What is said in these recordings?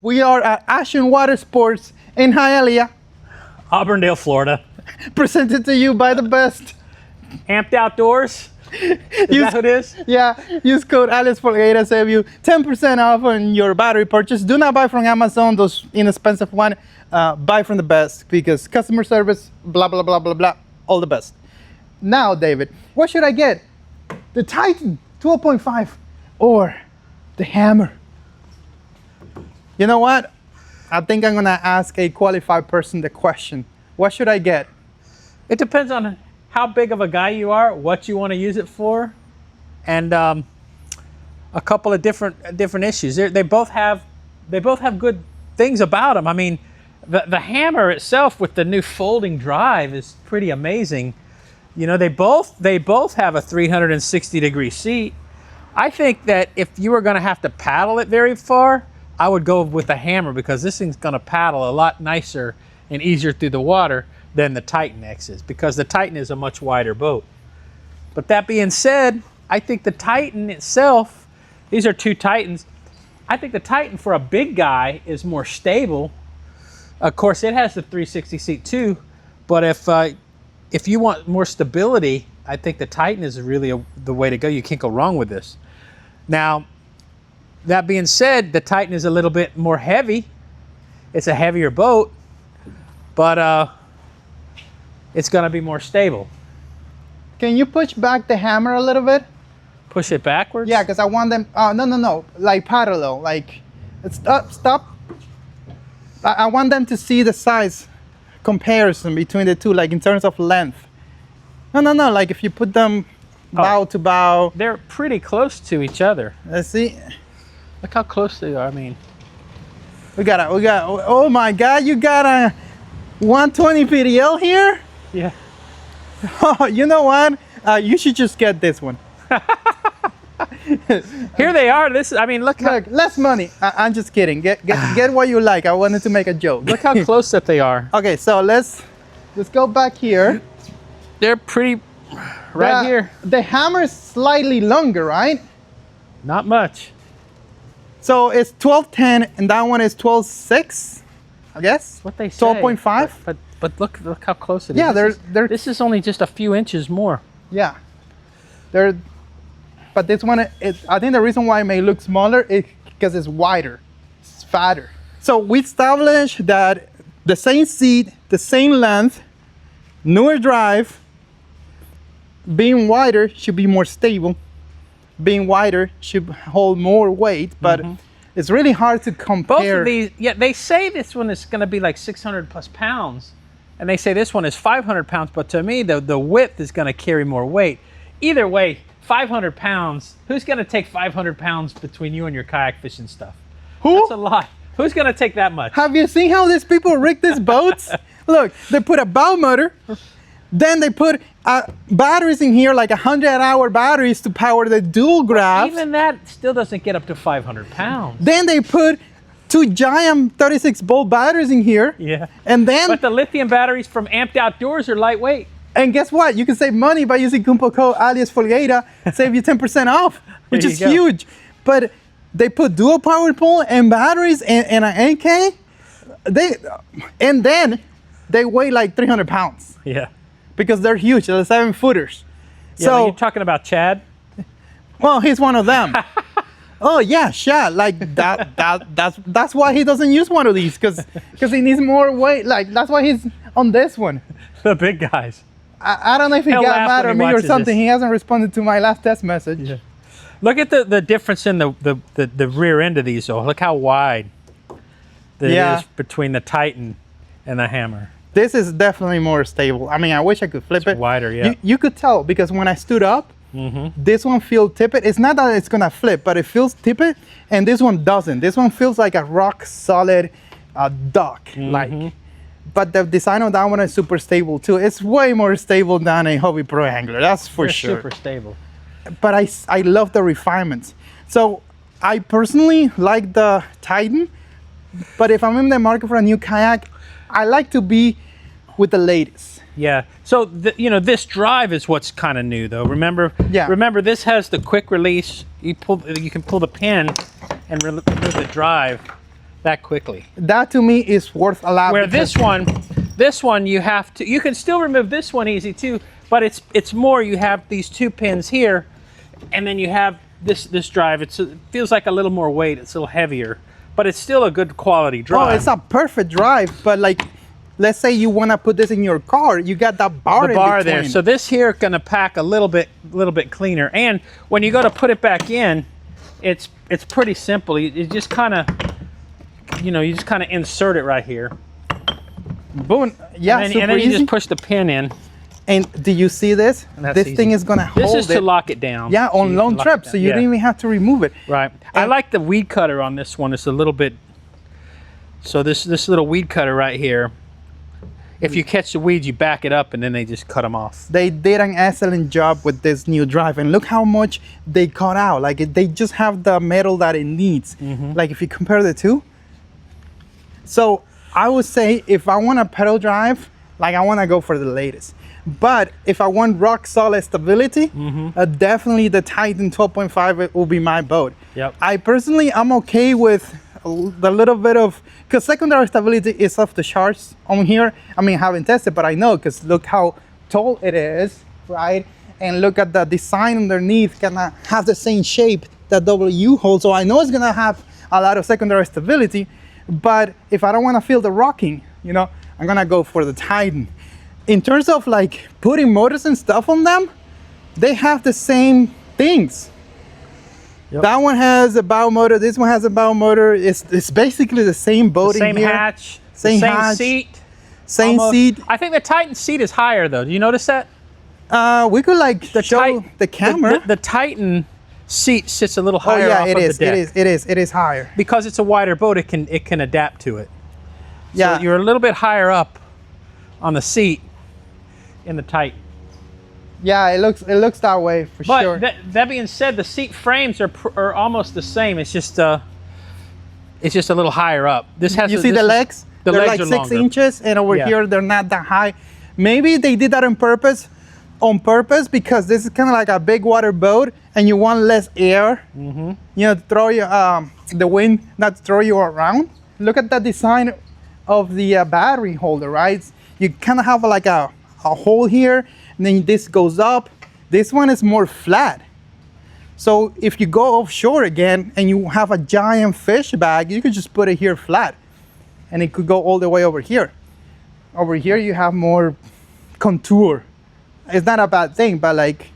We are at Action Watersports in Hialeah, Auburndale, Florida. presented to you by the best. Amped Outdoors. Is that who it is? Yeah, use code Aliex Folgueira, save you 10% off on your battery purchase. Do not buy from Amazon, those inexpensive ones. Buy from the best because customer service, blah, blah, blah, blah, blah, all the best. Now, David, what should I get? The Titan 12.5 or the Hammer? You know what? I think I'm gonna ask a qualified person the question. What should I get? It depends on how big of a guy you are, what you want to use it for, and a couple of different issues. They both have good things about them. I mean, the Hammer itself with the new folding drive is pretty amazing. You know, they both have a 360-degree seat. I think that if you were going to have to paddle it very far, I would go with the Hammer because this thing's going to paddle a lot nicer and easier through the water than the TitanX is, because the Titan is a much wider boat. But that being said, I think the Titan itself, these are two Titans. I think the Titan for a big guy is more stable. Of course, it has the 360 seat too, but if you want more stability, I think the Titan is really the way to go. You can't go wrong with this. Now, that being said, the Titan is a little bit more heavy. It's a heavier boat, but it's going to be more stable. Can you push back the Hammer a little bit? Push it backwards? Yeah, because I want them, no, like parallel, like, stop. I want them to see the size comparison between the two, like in terms of length. No, like if you put them bow to bow. They're pretty close to each other. Let's see. Look how close they are. I mean, we got, oh my God, you got a 120 PDL here? Yeah. Oh, you know what? You should just get this one. Here they are. I mean, look, less money. I'm just kidding. Get what you like. I wanted to make a joke. Look how close that they are. Okay, so let's go back here. They're pretty right here. The Hammer is slightly longer, right? Not much. So it's 12.10 and that one is 12.6, I guess. That's what they say. 12.5. But look how close it is. Yeah, this is only just a few inches more. Yeah. But this one, I think the reason why it may look smaller is because it's wider, it's fatter. So we established that the same seat, the same length, newer drive, being wider should be more stable. Being wider should hold more weight, but it's really hard to compare. Both of these, yeah, they say this one is going to be like 600 plus pounds, and they say this one is 500 pounds, but to me, the width is going to carry more weight. Either way, 500 pounds, who's going to take 500 pounds between you and your kayak fishing stuff? Who? That's a lot. Who's going to take that much? Have you seen how these people rig these boats? Look, they put a bow motor, then they put batteries in here, like 100-hour batteries to power the dual grabs. Even that still doesn't get up to 500 pounds. Then they put two giant 36-volt batteries in here. Yeah. And then, but the lithium batteries from Amped Outdoors are lightweight. And guess what? You can save money by using coupon code Aliex Folgueira, save you 10% off, which is huge. But they put dual power pole and batteries and an NK. And then they weigh like 300 pounds. Yeah. Because they're huge, they're 7-footers. Yeah, so you're talking about Chad? Well, he's one of them. Oh yeah, Chad, like that's why he doesn't use one of these, because he needs more weight. Like that's why he's on this one. The big guys. I don't know if he got mad at me or something. He hasn't responded to my last text message. Yeah. Look at the difference in the rear end of these though. Look how wide it is between the Titan and the Hammer. This is definitely more stable. I mean, I wish I could flip it. Wider, yeah. You could tell because when I stood up, this one feels tippet. It's not that it's gonna flip, but it feels tippet, and this one doesn't. This one feels like a rock solid dock. Like, but the design of that one is super stable too. It's way more stable than a Hobby Pro angler. That's for sure. Super stable. But I love the refinements. So I personally like the Titan, but if I'm in the market for a new kayak, I like to be with the latest. Yeah. So this drive is what's kind of new though. Remember? Yeah. Remember, this has the quick release. You can pull the pin and remove the drive. that quickly. That to me is worth a lot. Where this one you have to, you can still remove this one easy too, but it's more, you have these 2 pins here, and then you have this drive. It feels like a little more weight, it's a little heavier, but it's still a good quality drive. Oh, it's a perfect drive, but like, let's say you want to put this in your car, you got that bar, the bar there. So this here gonna pack a little bit cleaner, and when you go to put it back in, it's pretty simple. You just kind of, you know, you just kind of insert it right here. Boom. Yeah, and then you just push the pin in. And do you see this? This easy. Thing is gonna hold it. This is to lock it down. Yeah, on long trips, so you don't even have to remove it. Right. I like the weed cutter on this one. It's a little bit. So this little weed cutter right here. If you catch the weeds, you back it up, and then they just cut them off. They did an excellent job with this new drive, and look how much they cut out. Like they just have the metal that it needs. Like if you compare the two. So I would say if I want a pedal drive, like I want to go for the latest. But if I want rock solid stability, definitely the Titan 12.5 will be my boat. Yep. I personally, I'm okay with the little bit of, because secondary stability is off the charts on here. I mean, I haven't tested, but I know, because look how tall it is, right? And look at the design underneath, gonna have the same shape that W holds. So I know it's gonna have a lot of secondary stability, but if I don't wanna feel the rocking, you know, I'm gonna go for the Titan. In terms of like putting motors and stuff on them, they have the same things. Yep. That one has a bow motor, this one has a bow motor. It's basically the same boat in here. Same hatch, same hatch, seat. Same seat. I think the Titan seat is higher though. Do you notice that? We could like show the camera. The Titan seat sits a little higher off of the deck. It is higher. Because it's a wider boat, it can adapt to it. Yeah. So you're a little bit higher up on the seat in the Titan. Yeah, it looks that way for sure. But that being said, the seat frames are almost the same. It's just a little higher up. This has. You see the legs? The they're legs like are 6 longer. inches, and over here they're not that high. Maybe they did that on purpose, because this is kind of like a big water boat, and you want less air. You know, to throw you the wind, not to throw you around. Look at the design of the battery holder, right? You kind of have like a hole here, and then this goes up. This one is more flat. So if you go offshore again and you have a giant fish bag, you could just put it here flat, and it could go all the way over here. Over here you have more contour. It's not a bad thing, but like,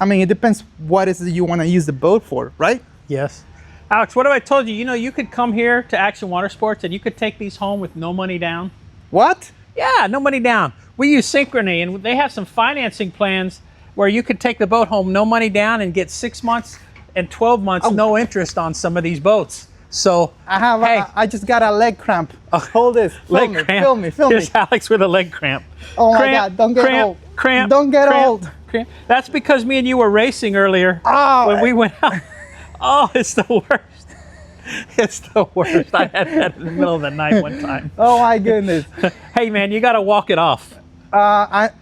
I mean, it depends what is it you want to use the boat for, right? Yes. Alex, what have I told you? You know, you could come here to Action Watersports and you could take these home with no money down. What? Yeah, no money down. We use Synchrony, and they have some financing plans where you could take the boat home, no money down, and get 6 months and 12 months, no interest on some of these boats. So I just got a leg cramp. Hold this. Film me. Here's Alex with a leg cramp. Oh my God! Don't get old. Cramp. Don't get old. Cramp. That's because me and you were racing earlier when we went out. Oh, it's the worst. It's the worst. I had that in the middle of the night one time. Oh my goodness. Hey man, you gotta walk it off. I'm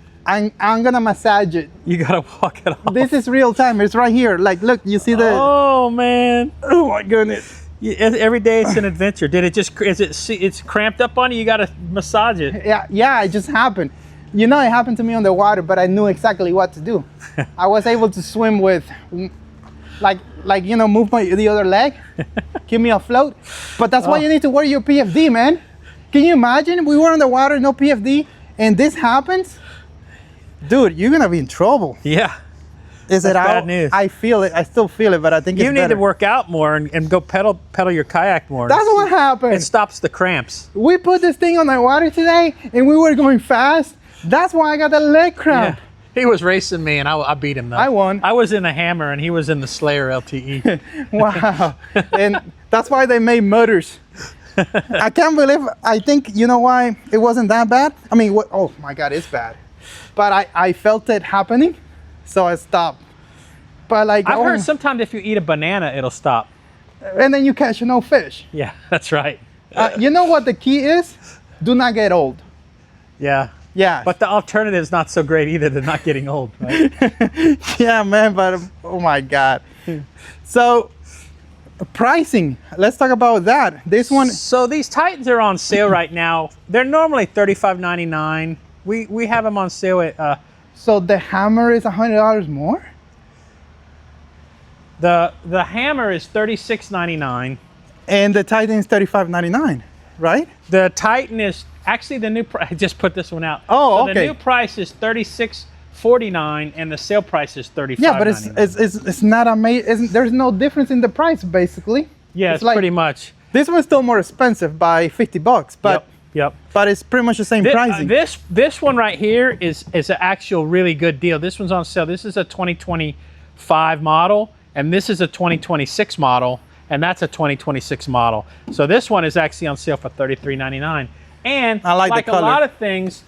gonna massage it. You gotta walk it off. This is real time. It's right here. Like, look, you see the. Oh man. Oh my goodness. Every day it's an adventure. Did it just? It's cramped up on you? You gotta massage it. Yeah. It just happened. You know, it happened to me on the water, but I knew exactly what to do. I was able to swim with, like you know, move the other leg, keep me afloat. But that's why you need to wear your PFD, man. Can you imagine? We were on the water, no PFD, and this happens, dude. You're gonna be in trouble. Yeah. Is it out? Bad news. I feel it. I still feel it, but I think you it's need better. to work out more and go pedal your kayak more. That's what happened. It stops the cramps. We put this thing on the water today, and we were going fast. That's why I got the leg cramp. Yeah. He was racing me, and I beat him though. I won. I was in the Hammer, and he was in the Slayer LTE. Wow. And that's why they made motors. I can't believe. I think you know why it wasn't that bad. I mean, oh my God, it's bad. But I felt it happening, so I stopped. But like, I've heard sometimes if you eat a banana, it'll stop. And then you catch no fish. Yeah, that's right. You know what the key is? Do not get old. Yeah. Yeah. But the alternative is not so great either to not getting old, right? Yeah, man. But oh my God. So Pricing. Let's talk about that. This one. So these Titans are on sale right now. They're normally $35.99. We have them on sale at. So the hammer is $100 more. The hammer is $36.99. And the Titan is $35.99, right? The Titan is actually the new price. I just put this one out. Oh, so okay. The new price is $36.49, and the sale price is $35.99. Yeah, but it's not amazing. There's no difference in the price, basically. Yeah, it's like, pretty much. This one's still more expensive by $50, but Yep. but it's pretty much the same pricing. This one right here is an actual really good deal. This one's on sale. This is a 2025 model, and this is a 2026 model, and that's a 2026 model. So this one is actually on sale for $33.99. And I like the a color. lot of things,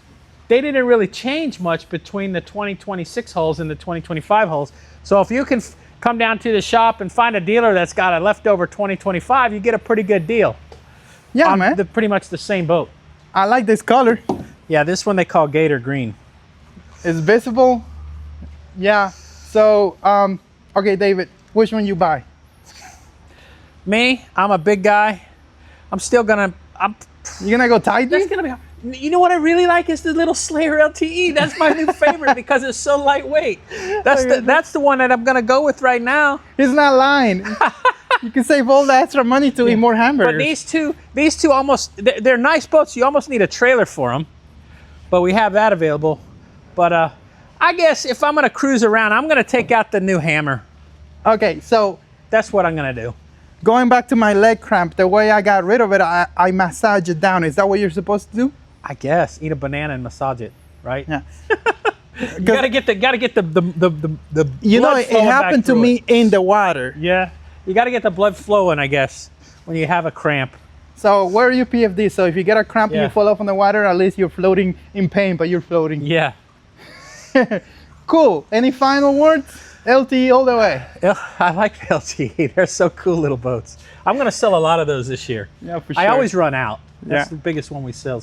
they didn't really change much between the 2026 holes and the 2025 holes. So if you can come down to the shop and find a dealer that's got a leftover 2025, you get a pretty good deal. Yeah, man. They're pretty much the same boat. I like this color. Yeah, this one they call Gator Green. It's visible. Yeah. So, okay, David, which one you buy? Me, I'm a big guy. I'm still gonna. You're gonna go Titan? That's gonna be. You know what I really like is the little Slayer LTE. That's my new favorite because it's so lightweight. That's the one that I'm gonna go with right now. He's not lying. You can save all the extra money to eat more hamburgers. But these two almost, they're nice boats. You almost need a trailer for them. But we have that available. But I guess if I'm gonna cruise around, I'm gonna take out the new hammer. Okay, so That's what I'm gonna do. going back to my leg cramp, the way I got rid of it, I massage it down. Is that what you're supposed to do? I guess eat a banana and massage it, right? Yeah. You gotta get the You know, blood it flowing back happened to through me it. in the water. Yeah, you gotta get the blood flowing, I guess, when you have a cramp. So where are you PFD? So if you get a cramp and Yeah. you fall off in the water, at least you're floating in pain, but you're floating. Yeah. Cool. Any final words? LTE all the way. I like the LTE. They're so cool little boats. I'm gonna sell a lot of those this year. Yeah, for sure. I always run out. That's Yeah. the biggest one we sell.